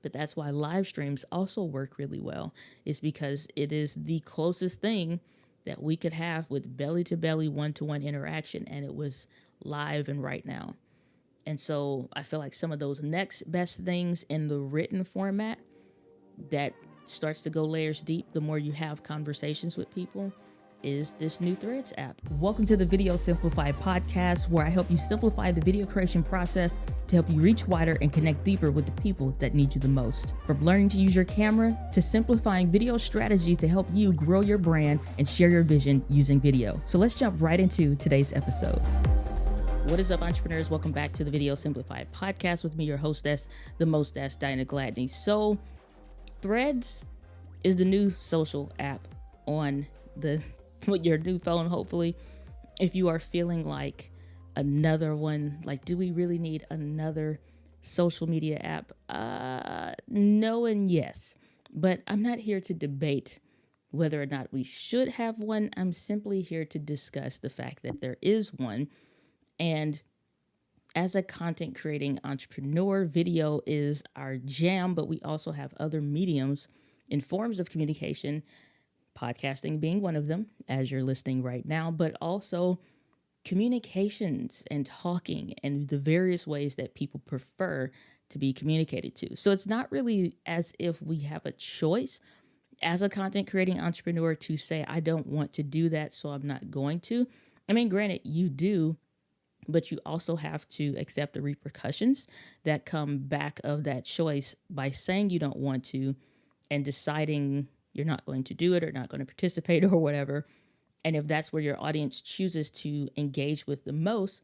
But that's why live streams also work really well, is because it is the closest thing that we could have with belly to belly, one-to-one interaction. And it was live and right now. And so I feel like some of those next best things in the written format that starts to go layers deep the more you have conversations with people is this new Threads app. Welcome to the Video Simplified podcast, where I help you simplify the video creation process to help you reach wider and connect deeper with the people that need you the most. From learning to use your camera to simplifying video strategies to help you grow your brand and share your vision using video. So let's jump right into today's episode. What is up, entrepreneurs? Welcome back to the Video Simplified podcast with me, your hostess, the mostess, Dinah Gladney. So Threads is the new social app on your new phone, hopefully. If you are feeling like another one, like, do we really need another social media app? No and yes. But I'm not here to debate whether or not we should have one. I'm simply here to discuss the fact that there is one. And as a content creating entrepreneur, video is our jam, but we also have other mediums and forms of communication, podcasting being one of them, as you're listening right now, but also communications and talking and the various ways that people prefer to be communicated to. So it's not really as if we have a choice as a content creating entrepreneur to say, I don't want to do that, so I'm not going to. I mean, granted, you do, but you also have to accept the repercussions that come back of that choice by saying you don't want to and deciding you're not going to do it or not going to participate or whatever. And if that's where your audience chooses to engage with the most,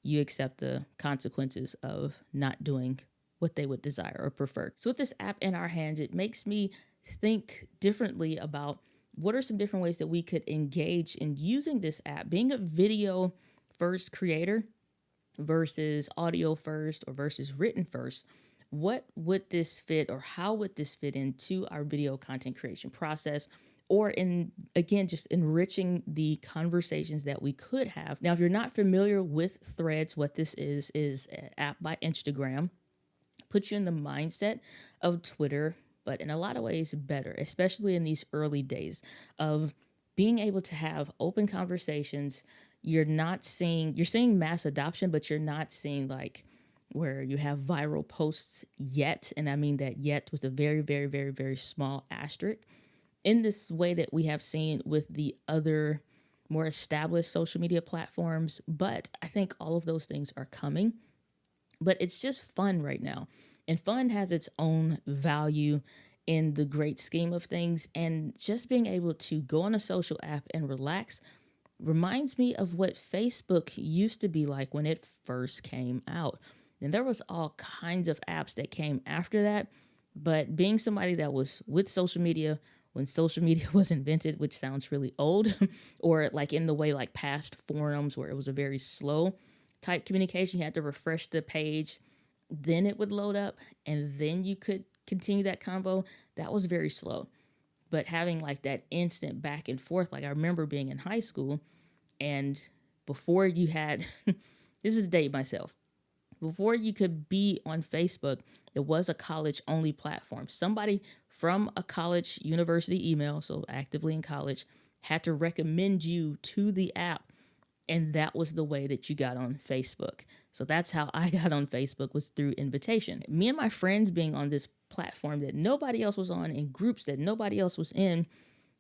you accept the consequences of not doing what they would desire or prefer. So with this app in our hands, it makes me think differently about what are some different ways that we could engage in using this app, being a video first creator versus audio first or versus written first. What would this fit, or how would this fit into our video content creation process, or in, again, just enriching the conversations that we could have? Now, if you're not familiar with Threads, what this is an app by Instagram, puts you in the mindset of Twitter, but in a lot of ways better, especially in these early days of being able to have open conversations. You're seeing mass adoption, but you're not seeing like where you have viral posts yet. And I mean that yet with a very, very, very, very small asterisk, in this way that we have seen with the other more established social media platforms. But I think all of those things are coming, but it's just fun right now. And fun has its own value in the great scheme of things. And just being able to go on a social app and relax reminds me of what Facebook used to be like when it first came out. And there was all kinds of apps that came after that. But being somebody that was with social media when social media was invented, which sounds really old, or like in the way like past forums where it was a very slow type communication, you had to refresh the page, then it would load up, and then you could continue that convo. That was very slow. But having like that instant back and forth, like I remember being in high school, and before you had, this is to date myself, before you could be on Facebook, there was a college only platform. Somebody from a college university email, so actively in college, had to recommend you to the app. And that was the way that you got on Facebook. So that's how I got on Facebook, was through invitation. Me and my friends being on this platform that nobody else was on, in groups that nobody else was in,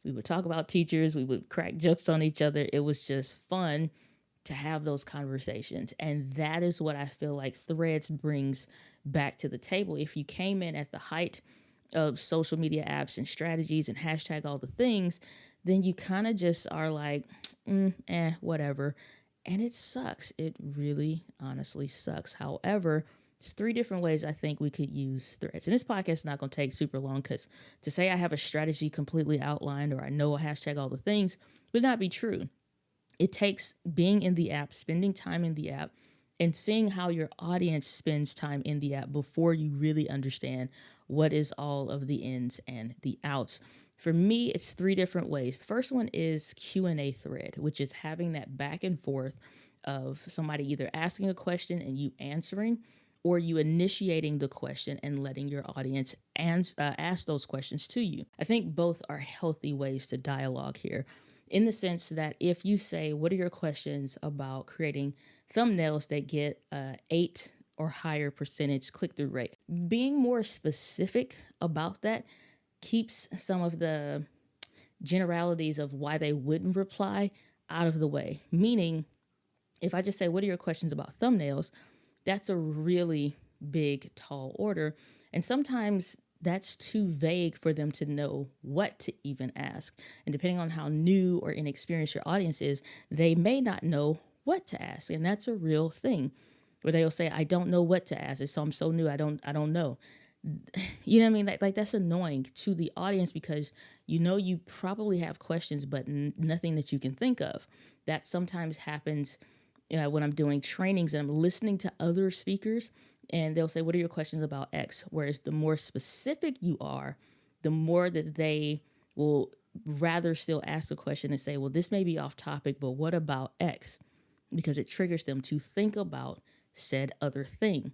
we would talk about teachers, we would crack jokes on each other. It was just fun to have those conversations. And that is what I feel like Threads brings back to the table. If you came in at the height of social media apps and strategies and hashtag all the things, then you kind of just are like, whatever. And it sucks. It really, honestly sucks. However, there's 3 different ways I think we could use Threads. And this podcast is not going to take super long, because to say I have a strategy completely outlined or I know a hashtag all the things would not be true. It takes being in the app, spending time in the app, and seeing how your audience spends time in the app before you really understand what is all of the ins and the outs. For me, it's 3 different ways. The first one is Q&A thread, which is having that back and forth of somebody either asking a question and you answering, or you initiating the question and letting your audience ask those questions to you. I think both are healthy ways to dialogue here, in the sense that if you say, what are your questions about creating thumbnails that get 8 or higher percentage click-through rate? Being more specific about that keeps some of the generalities of why they wouldn't reply out of the way. Meaning, if I just say, what are your questions about thumbnails? That's a really big, tall order. And sometimes that's too vague for them to know what to even ask. And depending on how new or inexperienced your audience is, they may not know what to ask. And that's a real thing where they'll say, I don't know what to ask. So I'm so new, I don't know. You know what I mean? Like that's annoying to the audience because you probably have questions, but nothing that you can think of. That sometimes happens when I'm doing trainings and I'm listening to other speakers and they'll say, what are your questions about X? Whereas the more specific you are, the more that they will rather still ask a question and say, well, this may be off topic, but what about X? Because it triggers them to think about said other thing.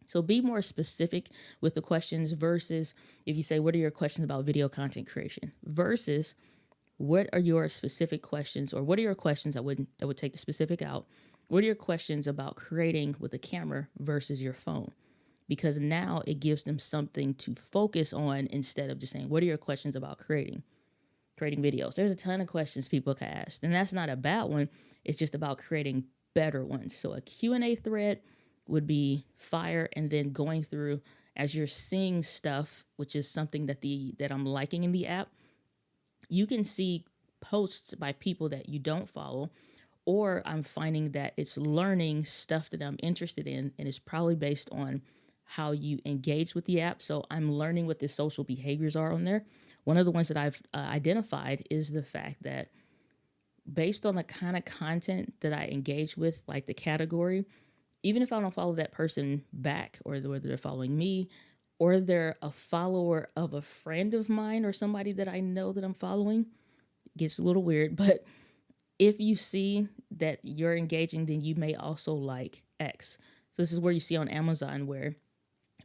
So be more specific with the questions versus if you say, what are your questions about video content creation? Versus what are your specific questions, or what are your questions, I would take the specific out. What are your questions about creating with a camera versus your phone? Because now it gives them something to focus on instead of just saying, what are your questions about creating videos? There's a ton of questions people can ask, and that's not a bad one. It's just about creating better ones. So a Q&A thread would be fire, and then going through as you're seeing stuff, which is something that I'm liking in the app. You can see posts by people that you don't follow, or I'm finding that it's learning stuff that I'm interested in, and it's probably based on how you engage with the app. So I'm learning what the social behaviors are on there. One of the ones that I've identified is the fact that based on the kind of content that I engage with, like the category, even if I don't follow that person back, or whether they're following me, or they're a follower of a friend of mine or somebody that I know that I'm following, it gets a little weird. But if you see that you're engaging, then you may also like X. So this is where you see on Amazon where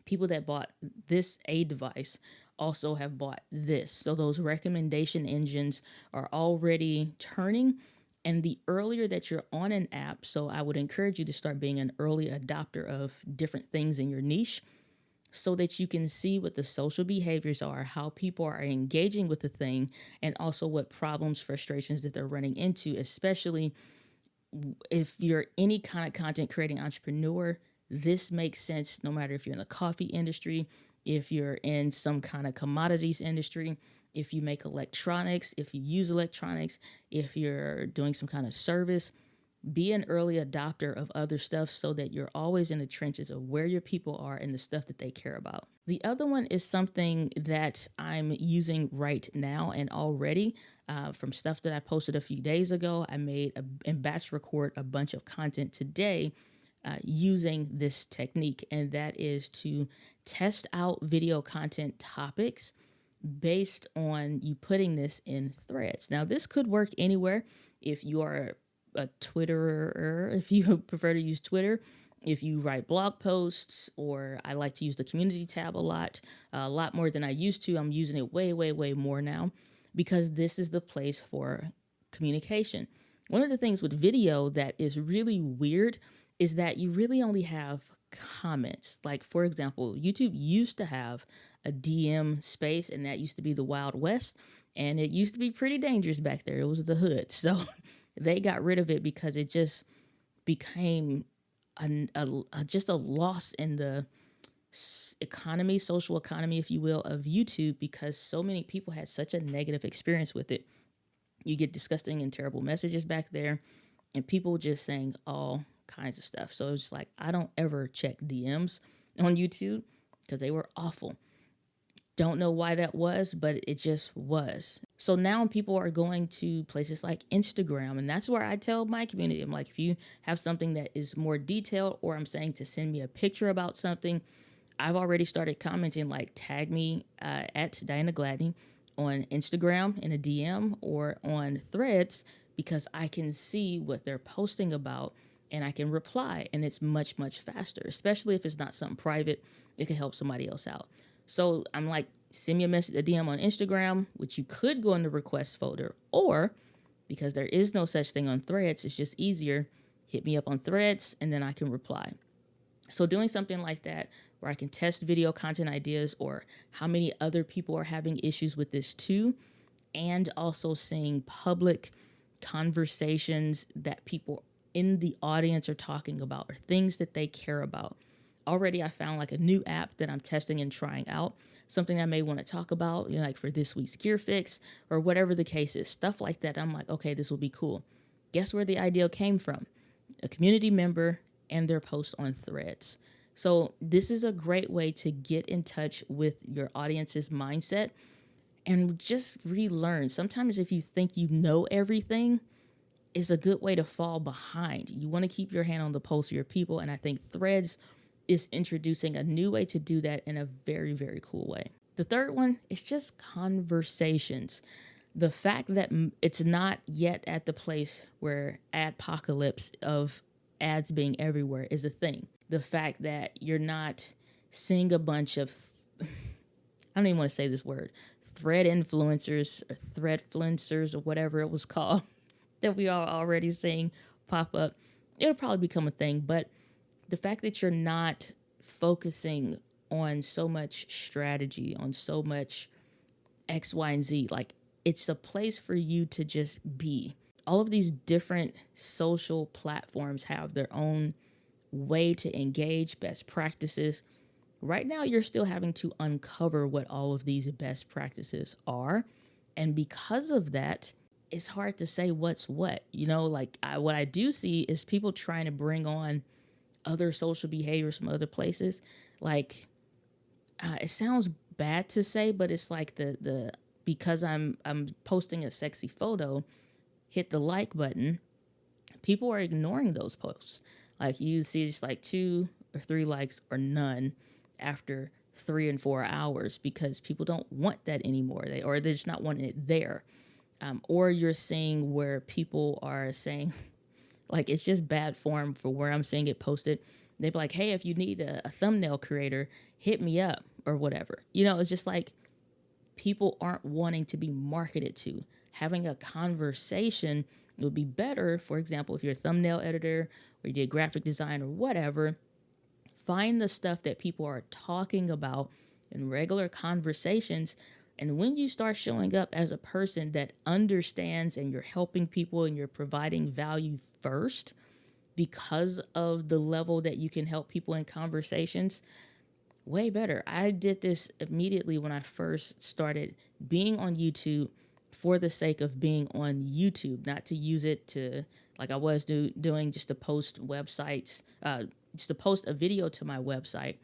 people that bought this A device also have bought this. So those recommendation engines are already turning. And the earlier that you're on an app, so I would encourage you to start being an early adopter of different things in your niche, so that you can see what the social behaviors are, how people are engaging with the thing, and also what problems, frustrations that they're running into, especially if you're any kind of content creating entrepreneur. This makes sense no matter if you're in the coffee industry, if you're in some kind of commodities industry, if you make electronics, if you use electronics, if you're doing some kind of service. Be an early adopter of other stuff so that you're always in the trenches of where your people are and the stuff that they care about. The other one is something that I'm using right now and already from stuff that I posted a few days ago. I made and batch record a bunch of content today using this technique, and that is to test out video content topics based on you putting this in threads. Now, this could work anywhere. If you are a Twitterer, if you prefer to use Twitter, if you write blog posts, or I like to use the community tab a lot more than I used to. I'm using it way, way, way more now because this is the place for communication. One of the things with video that is really weird is that you really only have comments. Like, for example, YouTube used to have a DM space, and that used to be the Wild West, and it used to be pretty dangerous back there. It was the hood. So they got rid of it because it just became just a loss in the social economy, if you will, of YouTube, because so many people had such a negative experience with it. You get disgusting and terrible messages back there, and people just saying all kinds of stuff. So it's like, I don't ever check DMs on YouTube because they were awful. Don't know why that was, but it just was. So now people are going to places like Instagram, and that's where I tell my community, I'm like, if you have something that is more detailed, or I'm saying to send me a picture about something, I've already started commenting, like tag me at Diana Gladney on Instagram in a DM or on Threads, because I can see what they're posting about and I can reply, and it's much, much faster, especially if it's not something private. It can help somebody else out. So I'm like, send me a message, a DM on Instagram, which you could go in the request folder, or because there is no such thing on Threads, it's just easier, hit me up on Threads and then I can reply. So doing something like that where I can test video content ideas or how many other people are having issues with this too, and also seeing public conversations that people in the audience are talking about or things that they care about. Already I found like a new app that I'm testing and trying out, something I may want to talk about, like for this week's gear fix or whatever the case is, stuff like that. I'm like, okay, this will be cool. Guess where the idea came from? A community member and their post on Threads. So this is a great way to get in touch with your audience's mindset and just relearn. Sometimes if you think you know everything, it's a good way to fall behind. You want to keep your hand on the pulse of your people, and I think Threads is introducing a new way to do that in a very, very cool way. The third one is just conversations. The fact that it's not yet at the place where adpocalypse of ads being everywhere is a thing. The fact that you're not seeing a bunch of, I don't even want to say this word, thread influencers or threadfluencers or whatever it was called that we are already seeing pop up. It'll probably become a thing, but the fact that you're not focusing on so much strategy, on so much X, Y, and Z, like it's a place for you to just be. All of these different social platforms have their own way to engage, best practices. Right now, you're still having to uncover what all of these best practices are. And because of that, it's hard to say what's what. What I do see is people trying to bring on other social behaviors from other places. Like, it sounds bad to say, but it's like the because I'm posting a sexy photo, hit the like button. People are ignoring those posts. Like you see just like 2 or 3 likes or none after 3 and 4 hours because people don't want that anymore. They're just not wanting it there. Or you're seeing where people are saying, like, it's just bad form for where I'm seeing it posted. They'd be like, hey, if you need a thumbnail creator, hit me up or whatever. It's just like people aren't wanting to be marketed to. Having a conversation would be better. For example, if you're a thumbnail editor or you did graphic design or whatever, find the stuff that people are talking about in regular conversations. And when you start showing up as a person that understands and you're helping people and you're providing value first because of the level that you can help people in conversations, way better. I did this immediately when I first started being on YouTube for the sake of being on YouTube, not to use it to, like I was doing just to post websites, just to post a video to my website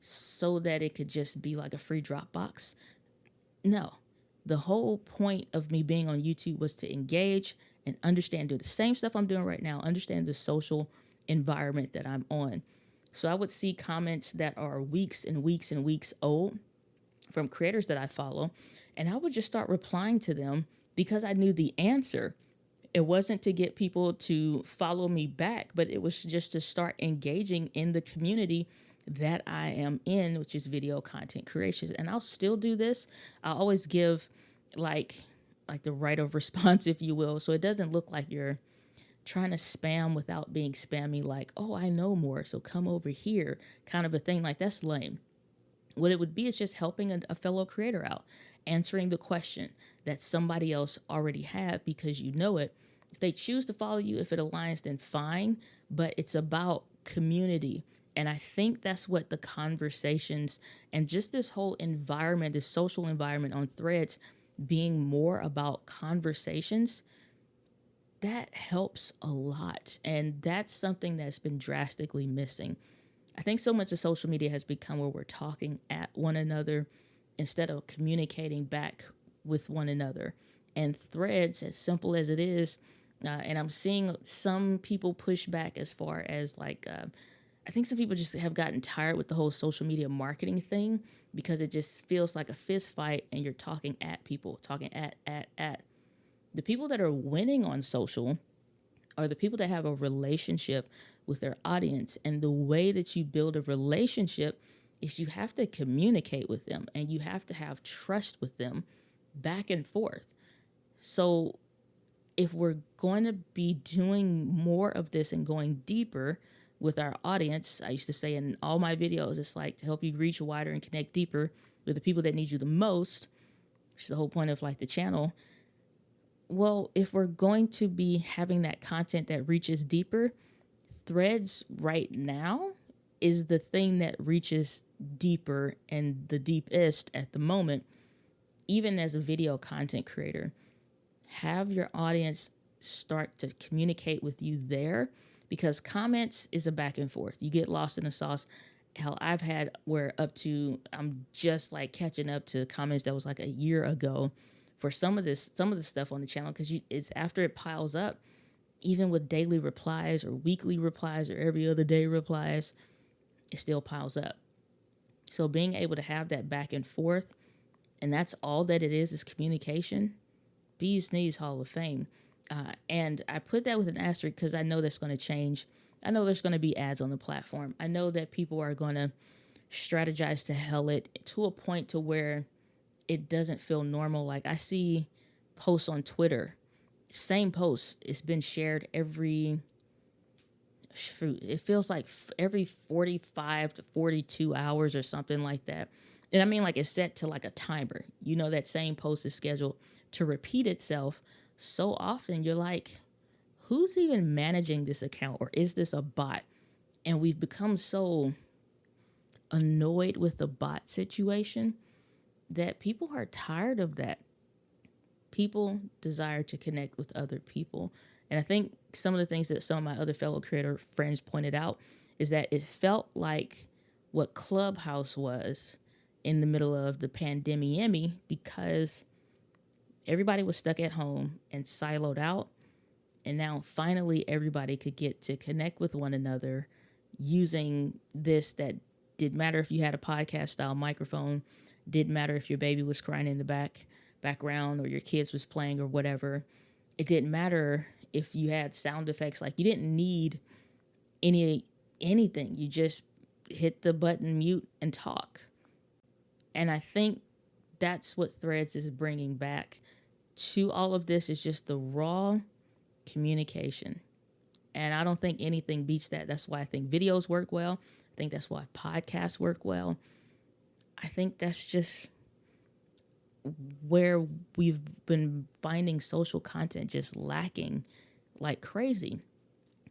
so that it could just be like a free Dropbox. No, the whole point of me being on YouTube was to engage and understand, do the same stuff I'm doing right now, understand the social environment that I'm on. So I would see comments that are weeks and weeks and weeks old from creators that I follow, and I would just start replying to them because I knew the answer. It wasn't to get people to follow me back, but it was just to start engaging in the community that I am in, which is video content creation. And I'll still do this. I'll always give like the right of response, if you will, so it doesn't look like you're trying to spam without being spammy, like, oh, I know more, so come over here, kind of a thing. Like, that's lame. What it would be is just helping a fellow creator out, answering the question that somebody else already had because you know it. If they choose to follow you, if it aligns, then fine, but it's about community. And I think that's what the conversations and just this whole environment, this social environment on Threads being more about conversations, that helps a lot. And that's something that's been drastically missing. I think so much of social media has become where we're talking at one another instead of communicating back with one another. And Threads, as simple as it is, and I'm seeing some people push back as far as like, I think some people just have gotten tired with the whole social media marketing thing because it just feels like a fist fight and you're talking at people, talking at. The people that are winning on social are the people that have a relationship with their audience. And the way that you build a relationship is you have to communicate with them and you have to have trust with them back and forth. So if we're going to be doing more of this and going deeper with our audience, I used to say in all my videos, it's like to help you reach wider and connect deeper with the people that need you the most, which is the whole point of like the channel. Well, if we're going to be having that content that reaches deeper, Threads right now is the thing that reaches deeper and the deepest at the moment, even as a video content creator. Have your audience start to communicate with you there, because comments is a back and forth. You get lost in the sauce. Hell, I've had where I'm just like catching up to comments that was like a year ago for some of the stuff on the channel, because it's after it piles up, even with daily replies or weekly replies or every other day replies, it still piles up. So being able to have that back and forth, and that's all that it is communication. Bees Knees Hall of Fame. And I put that with an asterisk because I know that's going to change. I know there's going to be ads on the platform. I know that people are going to strategize to hell it to a point to where it doesn't feel normal. Like I see posts on Twitter, same post. It's been shared it feels like every 45 to 42 hours or something like that. And I mean, like it's set to like a timer. You know, that same post is scheduled to repeat itself so often. You're like, who's even managing this account, or is this a bot? And we've become so annoyed with the bot situation that people are tired of that. People desire to connect with other people. And I think some of the things that some of my other fellow creator friends pointed out is that it felt like what Clubhouse was in the middle of the pandemic, because everybody was stuck at home and siloed out. And now finally everybody could get to connect with one another using this that didn't matter if you had a podcast style microphone, didn't matter if your baby was crying in the background or your kids was playing or whatever. It didn't matter if you had sound effects. Like you didn't need anything. You just hit the button, mute, and talk. And I think that's what Threads is bringing back to all of this, is just the raw communication. And I don't think anything beats that. That's why I think videos work well. I think that's why podcasts work well. I think that's just where we've been finding social content just lacking like crazy.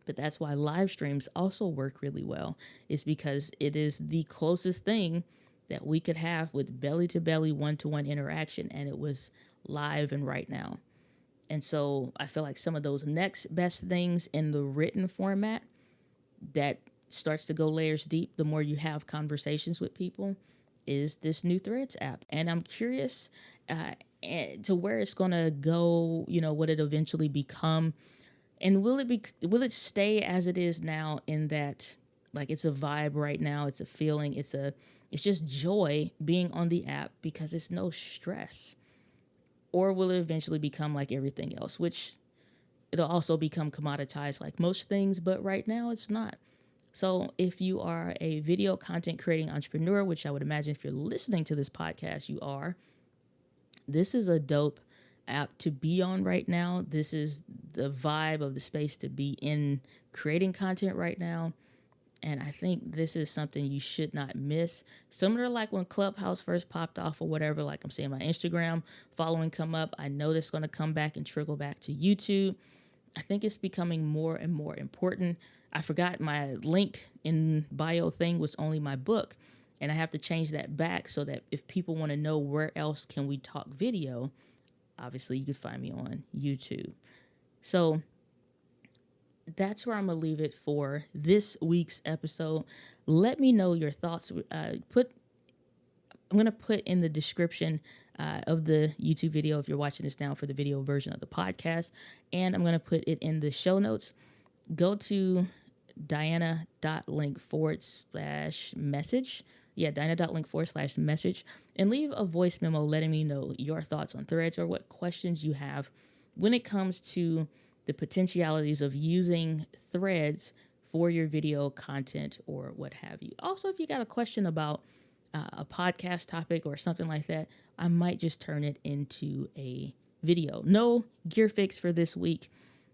But that's why live streams also work really well, is because it is the closest thing that we could have with belly to belly, one-to-one interaction. And it was live and right now. And so I feel like some of those next best things in the written format that starts to go layers deep, the more you have conversations with people, is this new Threads app. And I'm curious to where it's going to go, what it eventually become. And will it stay as it is now, in that like it's a vibe right now, it's a feeling, it's just joy being on the app because it's no stress? Or will it eventually become like everything else, which it'll also become commoditized like most things, but right now it's not. So if you are a video content creating entrepreneur, which I would imagine if you're listening to this podcast, you are, this is a dope app to be on right now. This is the vibe of the space to be in, creating content right now. And I think this is something you should not miss. Similar like when Clubhouse first popped off or whatever, like I'm seeing my Instagram following come up. I know that's going to come back and trickle back to YouTube. I think it's becoming more and more important. I forgot my link in bio thing was only my book. And I have to change that back so that if people want to know where else can we talk video, obviously you could find me on YouTube. So that's where I'm going to leave it for this week's episode. Let me know your thoughts. I'm going to put in the description of the YouTube video, if you're watching this now, for the video version of the podcast. And I'm going to put it in the show notes. Go to diana.link/message. Yeah, diana.link/message. And leave a voice memo letting me know your thoughts on Threads or what questions you have when it comes to the potentialities of using threads for your video content or what have you. Also, if you got a question about a podcast topic or something like that, I might just turn it into a video. No gear fix for this week,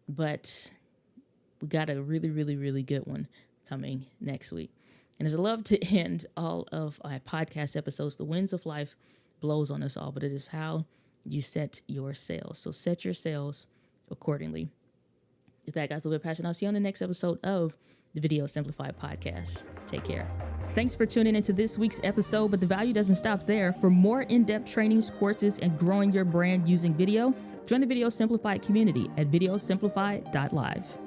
but we got a really, really, really good one coming next week. And as I love to end all of my podcast episodes, the winds of life blows on us all, but it is how you set your sails. So set your sails accordingly. With that, guys, a little bit of passion. I'll see you on the next episode of the Video Simplified podcast. Take care. Thanks for tuning into this week's episode, but the value doesn't stop there. For more in-depth trainings, courses, and growing your brand using video, join the Video Simplified community at videosimplified.live.